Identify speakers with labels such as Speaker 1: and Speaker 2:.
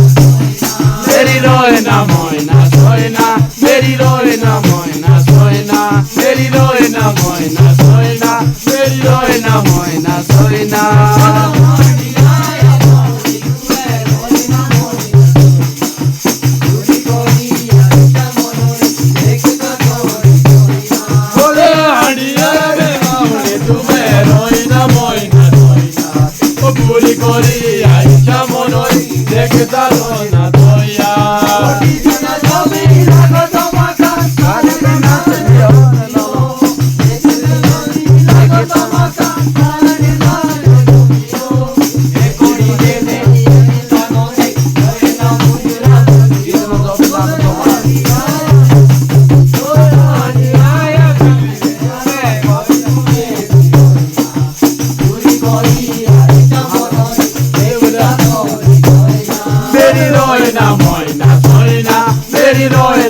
Speaker 1: मेरी रोए ना मोइना सोइना मेरी रोए ना मोइना सोइना मेरी रोए ना मोइना सोइना मेरी रोए ना मोइना सोइना बोले हाड़िया रे मामले तुम्हें रोए ना मोइना सोइना ओ पूरी कोरी आइछा मनोई देखता रोना তোয়া मेरी रोए ना मोइना सोइना मेरी रोए